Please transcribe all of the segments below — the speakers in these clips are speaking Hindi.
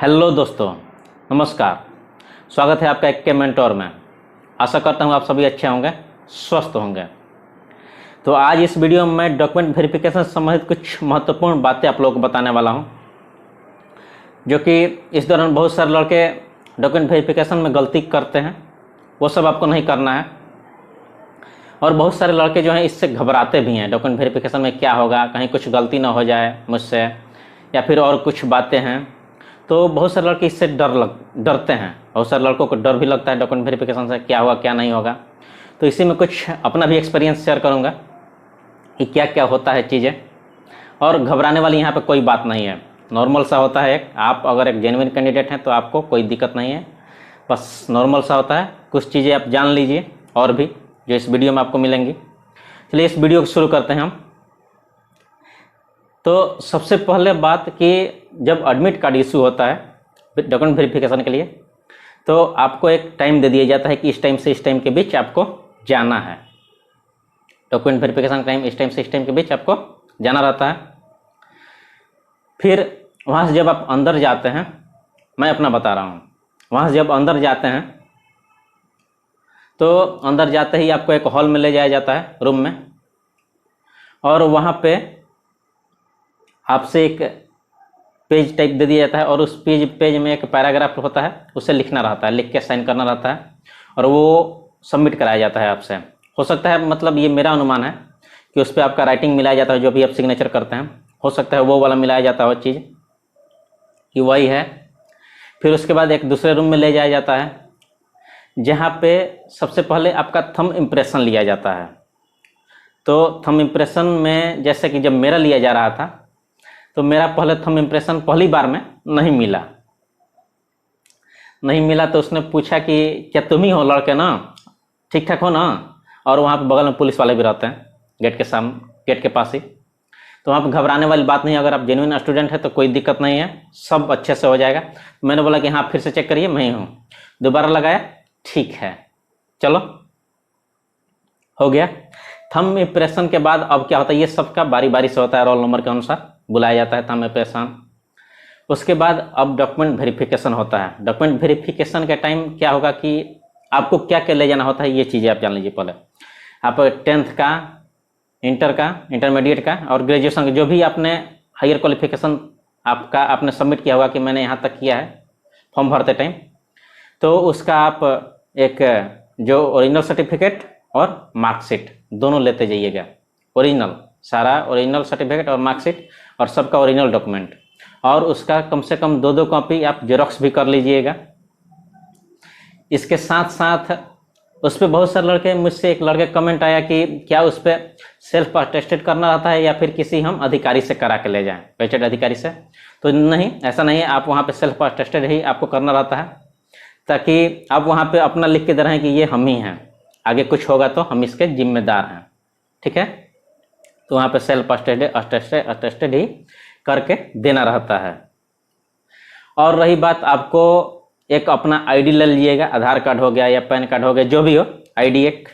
हेलो दोस्तों, नमस्कार। स्वागत है आपका एक के मेंटोर में। आशा करता हूँ आप सभी अच्छे होंगे, स्वस्थ होंगे। तो आज इस वीडियो में मैं डॉक्यूमेंट वेरिफिकेशन से संबंधित कुछ महत्वपूर्ण बातें आप लोगों को बताने वाला हूँ, जो कि इस दौरान बहुत सारे लड़के डॉक्यूमेंट वेरिफिकेशन में गलती करते हैं। वो सब आपको नहीं करना है। और बहुत सारे लड़के जो हैं इससे घबराते भी हैं, डॉक्यूमेंट वेरिफिकेशन में क्या होगा, कहीं कुछ गलती ना हो जाए मुझसे, या फिर और कुछ बातें हैं। तो बहुत सारे लड़के इससे डरते हैं। बहुत सारे लड़कों को डर भी लगता है डॉक्यूमेंट वेरिफिकेशन से, क्या होगा क्या नहीं होगा। तो इसी में कुछ अपना भी एक्सपीरियंस शेयर करूंगा कि क्या क्या होता है चीज़ें। और घबराने वाली यहाँ पे कोई बात नहीं है, नॉर्मल सा होता है। आप अगर एक जेन्युइन कैंडिडेट हैं तो आपको कोई दिक्कत नहीं है, बस नॉर्मल सा होता है। कुछ चीज़ें आप जान लीजिए और भी, जो इस वीडियो में आपको मिलेंगी। चलिए इस वीडियो को शुरू करते हैं हम। तो सबसे पहले बात कि जब एडमिट कार्ड इशू होता है डॉक्यूमेंट वेरिफिकेशन के लिए, तो आपको एक टाइम दे दिया जाता है कि इस टाइम से इस टाइम के बीच आपको जाना है। डॉक्यूमेंट वेरिफिकेशन टाइम इस टाइम से इस टाइम के बीच आपको जाना रहता है। फिर वहाँ से जब आप अंदर जाते हैं, मैं अपना बता रहा हूँ, वहाँ से जब अंदर जाते हैं तो अंदर जाते ही आपको एक हॉल में ले जाया जाता है, रूम में। और वहाँ पे आपसे एक पेज टाइप दे दिया जाता है, और उस पेज में एक पैराग्राफ होता है, उसे लिखना रहता है, लिख के साइन करना रहता है, और वो सबमिट कराया जाता है आपसे। हो सकता है, मतलब ये मेरा अनुमान है कि उस पर आपका राइटिंग मिलाया जाता है, जो भी आप सिग्नेचर करते हैं, हो सकता है वो वाला मिलाया जाता हो चीज़ कि वही है। फिर उसके बाद एक दूसरे रूम में ले जाया जाता है, जहाँ पे सबसे पहले आपका थंब इम्प्रेशन लिया जाता है। तो थंब इम्प्रेशन में जैसे कि जब मेरा लिया जा रहा था, तो मेरा पहले थंब इम्प्रेशन पहली बार में नहीं मिला। तो उसने पूछा कि क्या तुम ही हो लड़के ना, ठीक ठाक हो ना। और वहाँ पे बगल में पुलिस वाले भी रहते हैं, गेट के पास ही। तो वहाँ पे घबराने वाली बात नहीं है। अगर आप जेन्युइन स्टूडेंट है तो कोई दिक्कत नहीं है, सब अच्छे से हो जाएगा। मैंने बोला कि हाँ फिर से चेक करिए, मैं ही हूँ। दोबारा लगाया, ठीक है, चलो हो गया। थंब इम्प्रेशन के बाद अब क्या होता है, ये सबका बारी बारी से होता है, रोल नंबर के अनुसार बुलाया जाता है थंब इम्प्रेशन। उसके बाद अब डॉक्यूमेंट वेरिफिकेशन होता है। डॉक्यूमेंट वेरिफिकेशन के टाइम क्या होगा कि आपको क्या क्या ले जाना होता है, ये चीज़ें आप जान लीजिए पहले। आप 10th का, इंटर का, इंटरमीडिएट का और ग्रेजुएशन का, जो भी आपने हायर क्वालिफिकेशन आपका आपने सबमिट किया होगा कि मैंने यहाँ तक किया है फॉर्म भरते टाइम, तो उसका आप एक जो ओरिजिनल सर्टिफिकेट और मार्कशीट दोनों लेते जाइएगा। ओरिजिनल, सारा ओरिजिनल सर्टिफिकेट और मार्कशीट, और सबका ओरिजिनल डॉक्यूमेंट। और उसका कम से कम 2-2 कॉपी आप जेरोक्स भी कर लीजिएगा। इसके साथ साथ उस पर बहुत सारे लड़के, मुझसे एक लड़के कमेंट आया कि क्या उस पर सेल्फ अटेस्टेड करना रहता है या फिर किसी हम अधिकारी से करा के ले जाएं, पेटेड अधिकारी से। तो नहीं, ऐसा नहीं है। आप वहाँ पे सेल्फ अटेस्टेड ही आपको करना रहता है, ताकि आप वहाँ पे अपना लिख के दे रहे हैं कि ये हम ही हैं, आगे कुछ होगा तो हम इसके जिम्मेदार हैं, ठीक है। तो वहाँ पे सेल्फ अटेस्टेड ही करके देना रहता है। और रही बात, आपको एक अपना आईडी ले लीजिएगा, आधार कार्ड हो गया या पैन कार्ड हो गया, जो भी हो, आईडी एक,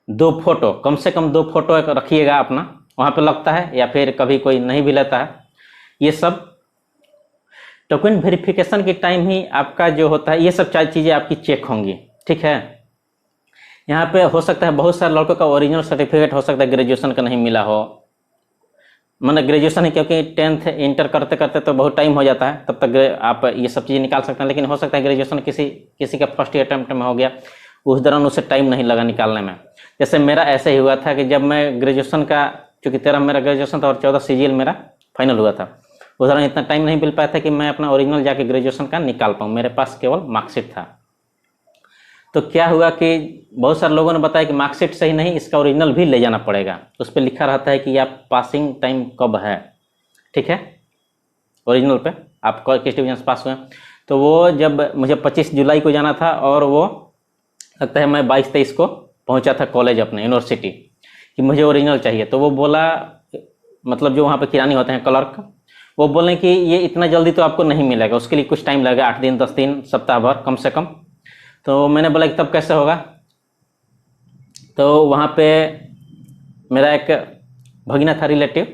2 फोटो, कम से कम 2 फोटो एक रखिएगा अपना, वहाँ पे लगता है, या फिर कभी कोई नहीं भी लेता है। ये सब डॉक्यूमेंट वेरिफिकेशन के टाइम ही आपका जो होता है, ये सब चीज़ें आपकी चेक होंगी, ठीक है। यहाँ पे हो सकता है बहुत सारे लड़कों का ओरिजिनल सर्टिफिकेट हो सकता है ग्रेजुएशन का नहीं मिला हो, मतलब ग्रेजुएशन है, क्योंकि 10th इंटर करते करते तो बहुत टाइम हो जाता है, तब तक आप ये सब चीज़ें निकाल सकते हैं। लेकिन हो सकता है ग्रेजुएशन किसी का फर्स्ट अटेम्प्ट में हो गया, उस दौरान उसे टाइम नहीं लगा निकालने में। जैसे मेरा ऐसे ही हुआ था कि जब मैं ग्रेजुएशन का, चूँकि 13 मेरा ग्रेजुएशन था और 14 CGL मेरा फाइनल हुआ था, उस दौरान इतना टाइम नहीं मिल पाया था कि मैं अपना ओरिजिनल जाके ग्रेजुएशन का निकाल पाऊँ। मेरे पास केवल मार्कशीट था। तो क्या हुआ कि बहुत सारे लोगों ने बताया कि मार्कशीट सही नहीं, इसका ओरिजिनल भी ले जाना पड़ेगा। उस पर लिखा रहता है कि आप पासिंग टाइम कब है, ठीक है, ओरिजिनल पे आप किस डिवीजन से पास हुए। तो वो जब मुझे 25 जुलाई को जाना था, और वो लगता है मैं 22-23 को पहुंचा था कॉलेज अपने यूनिवर्सिटी, कि मुझे ओरिजिनल चाहिए। तो वो बोला, मतलब जो वहाँ पे किरानी होते हैं क्लर्क, वो बोले कि ये इतना जल्दी तो आपको नहीं मिलेगा, उसके लिए कुछ टाइम लगेगा, 8 दिन 10 दिन, सप्ताह भर कम से कम। तो मैंने बोला कि तब कैसे होगा। तो वहाँ पे मेरा एक भगीना था रिलेटिव,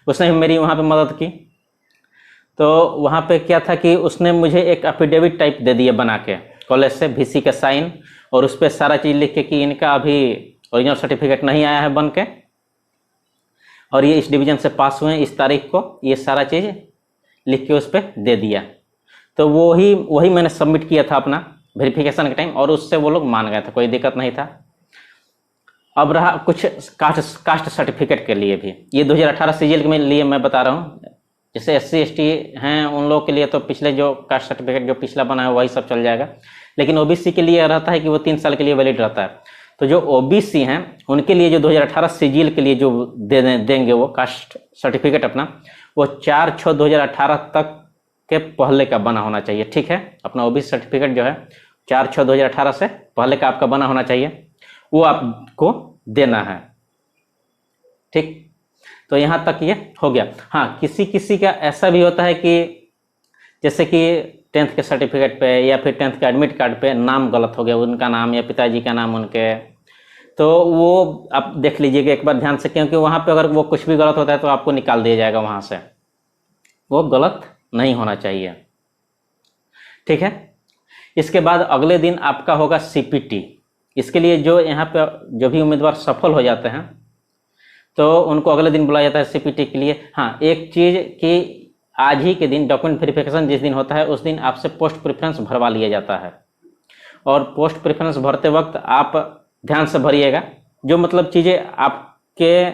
उसने भी मेरी वहाँ पे मदद की। तो वहाँ पे क्या था कि उसने मुझे एक एफिडेविट टाइप दे दिया बना के कॉलेज से, VC का साइन, और उस पर सारा चीज़ लिख के कि इनका अभी ओरिजिनल सर्टिफिकेट नहीं आया है बन के, और ये इस डिवीज़न से पास हुए हैं इस तारीख को, ये सारा चीज़ लिख के उस पर दे दिया। तो वही मैंने सबमिट किया था अपना वेरिफिकेशन के टाइम, और उससे वो लोग मान गए थे, कोई दिक्कत नहीं था। अब रहा कुछ कास्ट सर्टिफिकेट के लिए भी, ये 2018 सीजीएल के लिए मैं बता रहा हूँ। जैसे SC ST हैं उन लोगों के लिए तो पिछले जो कास्ट सर्टिफिकेट जो पिछला बना है वही सब चल जाएगा, लेकिन OBC के लिए रहता है कि वो 3 साल के लिए वैलिड रहता है। तो जो OBC हैं उनके लिए जो 2018 सीजीएल के लिए जो देंगे वो कास्ट सर्टिफिकेट अपना, वो 4/6/2018 तक के पहले का बना होना चाहिए। ठीक है, अपना OBC सर्टिफिकेट जो है 4/6/2018 से पहले का आपका बना होना चाहिए, वो आपको देना है। ठीक, तो यहाँ तक ये हो गया। हाँ, किसी किसी का ऐसा भी होता है कि जैसे कि 10th के सर्टिफिकेट पे या फिर 10th के एडमिट कार्ड पे नाम गलत हो गया, उनका नाम या पिताजी का नाम उनके, तो वो आप देख लीजिएगा एक बार ध्यान से, क्योंकि वहाँ पे अगर वो कुछ भी गलत होता है तो आपको निकाल दिया जाएगा वहाँ से, वो गलत नहीं होना चाहिए। ठीक है, इसके बाद अगले दिन आपका होगा CPT। इसके लिए जो यहाँ पे जो भी उम्मीदवार सफल हो जाते हैं तो उनको अगले दिन बुलाया जाता है CPT के लिए। हाँ, एक चीज़ कि आज ही के दिन डॉक्यूमेंट वेरिफिकेशन जिस दिन होता है उस दिन आपसे पोस्ट प्रेफरेंस भरवा लिया जाता है, और पोस्ट प्रेफरेंस भरते वक्त आप ध्यान से भरिएगा, जो मतलब चीज़ें आपके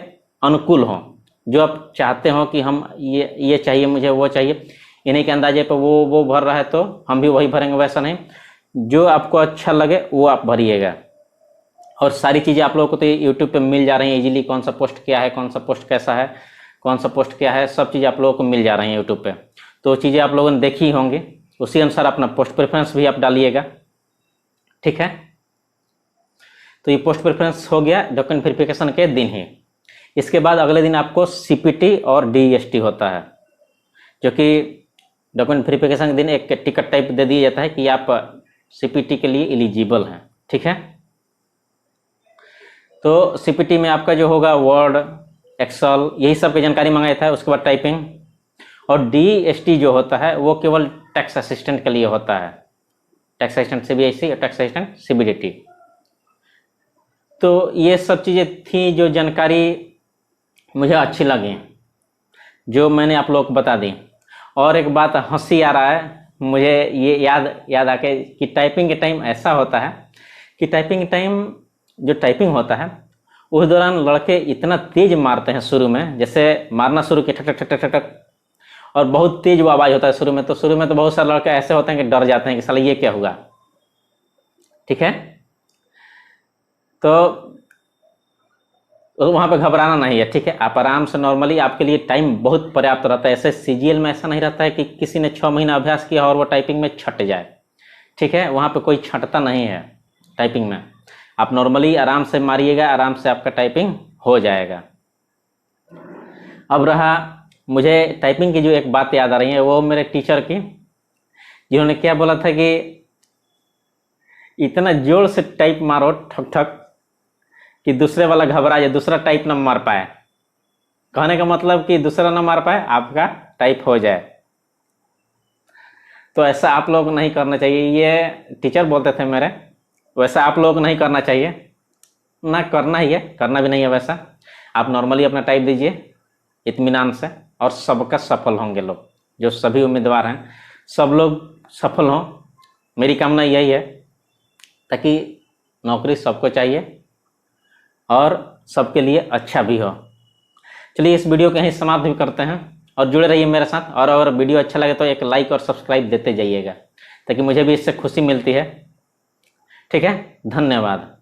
अनुकूल हों, जो आप चाहते हो कि हम ये चाहिए मुझे, वो चाहिए, इन्हीं के अंदाजे पर वो भर रहा है तो हम भी वही भरेंगे, वैसा नहीं, जो आपको अच्छा लगे वो आप भरिएगा। और सारी चीज़ें आप लोगों को तो यूट्यूब पे मिल जा रही हैं इजीली, कौन सा पोस्ट क्या है, कौन सा पोस्ट कैसा है, कौन सा पोस्ट क्या है, सब चीज़ें आप लोगों को मिल जा रही हैं यूट्यूब पे। तो चीज़ें आप लोगों ने देखी होंगी, उसी अनुसार अपना पोस्ट प्रेफरेंस भी आप डालिएगा। ठीक है, तो ये पोस्ट प्रेफरेंस हो गया डॉक्यूमेंट वेरिफिकेशन के दिन ही। इसके बाद अगले दिन आपको CPT और DST होता है, जो कि डॉक्यूमेंट वेरिफिकेशन के दिन एक टिकट टाइप दे दिया जाता है कि आप CPT के लिए एलिजिबल हैं। ठीक है, तो CPT में आपका जो होगा वर्ड, एक्सेल, यही सब की जानकारी मंगाया था। उसके बाद टाइपिंग, और DST जो होता है वो केवल टैक्स असिस्टेंट के लिए होता है, टैक्स असिस्टेंट CBIC और टैक्स असिस्टेंट CBDT। तो ये सब चीज़ें थी जो जानकारी मुझे अच्छी लगी, जो मैंने आप लोगों को बता दी। और एक बात हंसी आ रहा है मुझे ये याद आके कि टाइपिंग के टाइम ऐसा होता है कि टाइपिंग के टाइम जो टाइपिंग होता है उस दौरान लड़के इतना तेज मारते हैं शुरू में, जैसे मारना शुरू किया ठक ठक ठक ठक ठक, और बहुत तेज वो आवाज़ होता है शुरू में। तो शुरू में तो बहुत सारे लड़के ऐसे होते हैं कि डर जाते हैं कि साला ये क्या हुआ। ठीक है, तो वहाँ पे घबराना नहीं है। ठीक है, आप आराम से नॉर्मली, आपके लिए टाइम बहुत पर्याप्त रहता है। ऐसे CGL में ऐसा नहीं रहता है कि किसी ने 6 महीना अभ्यास किया और वो टाइपिंग में छट जाए। ठीक है, वहाँ पे कोई छटता नहीं है टाइपिंग में, आप नॉर्मली आराम से मारिएगा, आराम से आपका टाइपिंग हो जाएगा। अब रहा मुझे टाइपिंग की जो एक बात याद आ रही है, वो मेरे टीचर की, जिन्होंने क्या बोला था कि इतना जोर से टाइप मारो ठक ठक कि दूसरे वाला घबरा जाए, दूसरा टाइप ना मार पाए। कहने का मतलब कि दूसरा ना मार पाए, आपका टाइप हो जाए। तो ऐसा आप लोग नहीं करना चाहिए, ये टीचर बोलते थे मेरे, वैसा आप लोग नहीं करना चाहिए, ना करना ही है, करना भी नहीं है वैसा। आप नॉर्मली अपना टाइप दीजिए इत्मीनान से, और सबका सफल होंगे लोग, जो सभी उम्मीदवार हैं सब लोग सफल हों। मेरी कामना यही है, ताकि नौकरी सबको चाहिए और सबके लिए अच्छा भी हो। चलिए इस वीडियो को यहीं समाप्त भी करते हैं, और जुड़े रहिए मेरे साथ। और अगर वीडियो अच्छा लगे तो एक लाइक और सब्सक्राइब देते जाइएगा, ताकि मुझे भी इससे खुशी मिलती है। ठीक है, धन्यवाद।